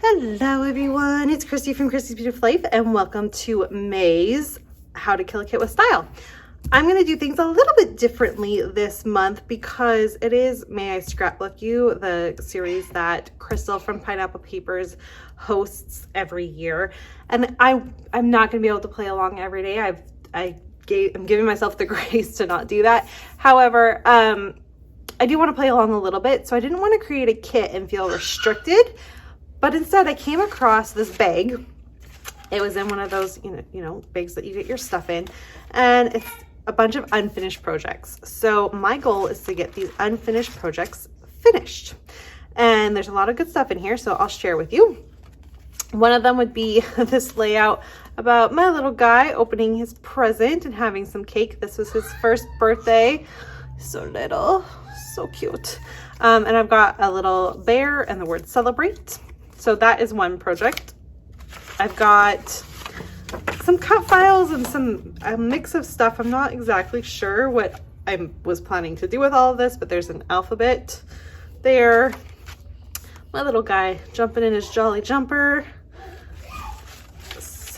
Hello everyone, it's Christy from Christy's Beautiful Life and welcome to May's How to Kill a Kit with Style. I'm going to do things a little bit differently this month because it is May I Scrapbook You, the series that Crystal from Pineapple Papers hosts every year. And I'm not going to be able to play along every day. I'm giving myself the grace to not do that. However, I do want to play along a little bit, so I didn't want to create a kit and feel restricted. But instead I came across this bag. It was in one of those, you know, bags that you get your stuff in, and it's a bunch of unfinished projects. So my goal is to get these unfinished projects finished. And there's a lot of good stuff in here, so I'll share with you. One of them would be this layout about my little guy opening his present and having some cake. This was his first birthday. So little, so cute. And I've got a little bear and the word celebrate. So that is one project. I've got some cut files and a mix of stuff. I'm not exactly sure what I was planning to do with all of this, but there's an alphabet there. My little guy jumping in his jolly jumper.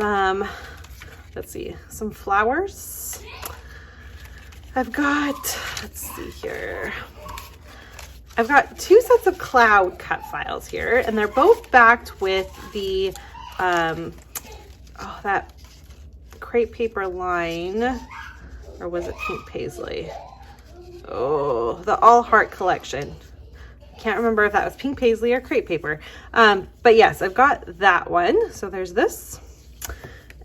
Let's see, some flowers. I've got, let's see here. I've got two sets of cloud cut files here, and they're both backed with the, that crepe paper line, or was it pink paisley? Oh, the All Heart collection. Can't remember if that was pink paisley or crepe paper. But yes, I've got that one. So there's this.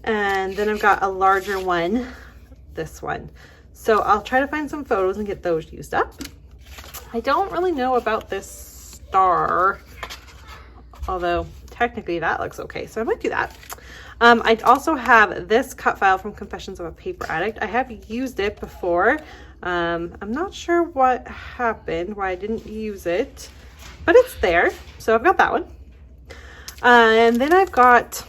And then I've got a larger one, this one. So I'll try to find some photos and get those used up. I don't really know about this star, although technically that looks okay, so I might do that. I also have this cut file from Confessions of a Paper Addict. I have used it before. I'm not sure what happened, why I didn't use it, but it's there. So I've got that one. And then I've got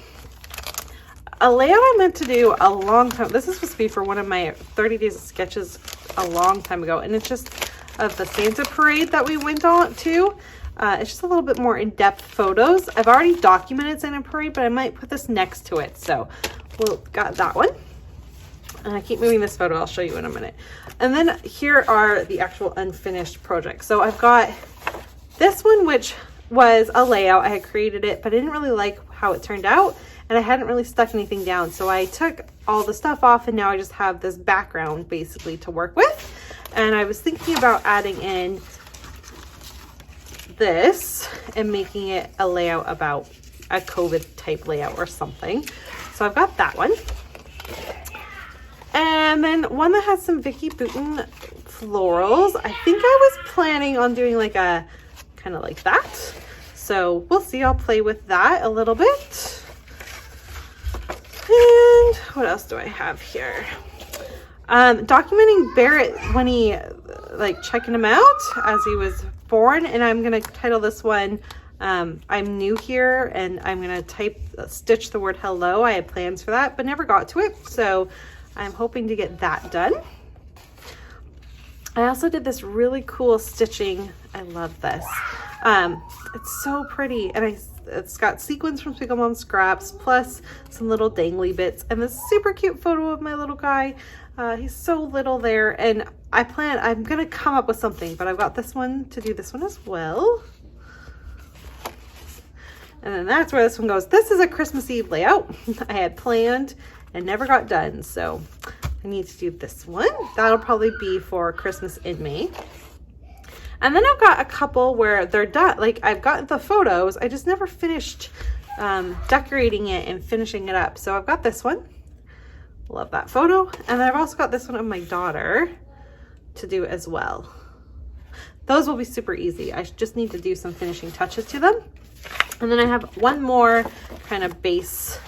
a layout I meant to do a long time. This is supposed to be for one of my 30 days of sketches a long time ago, and it's just of the Santa parade that we went on to. It's just a little bit more in-depth photos. I've already documented Santa parade, but I might put this next to it. So we'll got that one. And I keep moving this photo. I'll show you in a minute. And then here are the actual unfinished projects. So I've got this one, which was a layout. I had created it, but I didn't really like how it turned out. And I hadn't really stuck anything down. So I took all the stuff off, and now I just have this background basically to work with. And I was thinking about adding in this and making it a layout about a COVID type layout or something. So I've got that one. And then one that has some Vicky Bouton florals. I think I was planning on doing like a kind of like that. So we'll see. I'll play with that a little bit. And what else do I have here? Documenting Barrett when he, like, checking him out as he was born. And I'm going to title this one, I'm new here, and I'm going to stitch the word hello. I had plans for that, but never got to it. So I'm hoping to get that done. I also did this really cool stitching. I love this. It's so pretty. And it's got sequins from Twinkle Mom Scraps, plus some little dangly bits, and this super cute photo of my little guy. He's so little there, and I'm gonna come up with something, but I've got this one to do this one as well. And then that's where this one goes. This is a Christmas Eve layout I had planned and never got done, so I need to do this one. That'll probably be for Christmas in May. And then I've got a couple where they're done. Like, I've got the photos, I just never finished decorating it and finishing it up. So I've got this one. Love that photo. And then I've also got this one of my daughter to do as well. Those will be super easy. I just need to do some finishing touches to them. And then I have one more kind of base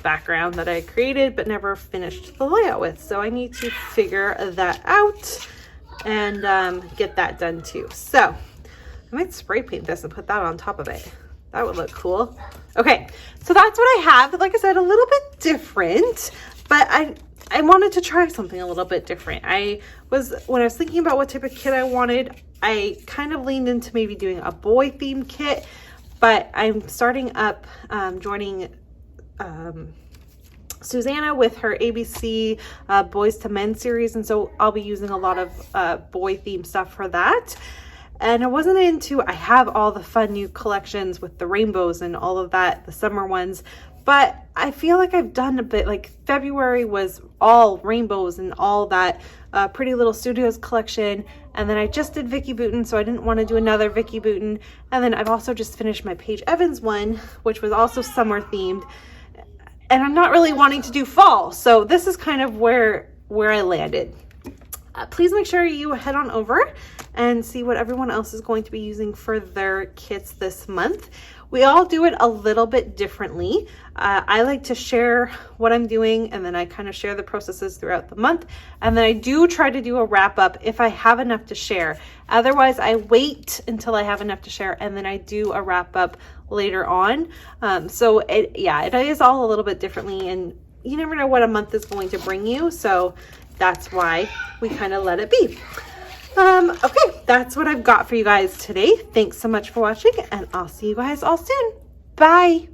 background that I created but never finished the layout with. So I need to figure that out and get that done too. So I might spray paint this and put that on top of it. That would look cool. Okay, so that's what I have. Like I said, a little bit different, but I wanted to try something a little bit different. When I was thinking about what type of kit I wanted, I kind of leaned into maybe doing a boy themed kit, but I'm starting up joining Susanna with her ABC Boys to Men series, and so I'll be using a lot of boy themed stuff for that. And I have all the fun new collections with the rainbows and all of that, the summer ones, but I feel like I've done a bit, like February was all rainbows and all that Pretty Little Studios collection, and then I just did Vicky Bouton, so I didn't want to do another Vicky Bouton. And then I've also just finished my Paige Evans one, which was also summer themed, and I'm not really wanting to do fall, so this is kind of where I landed. Please make sure you head on over and see what everyone else is going to be using for their kits this month. We all do it a little bit differently. I like to share what I'm doing, and then I kind of share the processes throughout the month. And then I do try to do a wrap up if I have enough to share. Otherwise, I wait until I have enough to share, and then I do a wrap up later on. So it is all a little bit differently, and you never know what a month is going to bring you. So that's why we kind of let it be. Okay, that's what I've got for you guys today. Thanks so much for watching, and I'll see you guys all soon. Bye.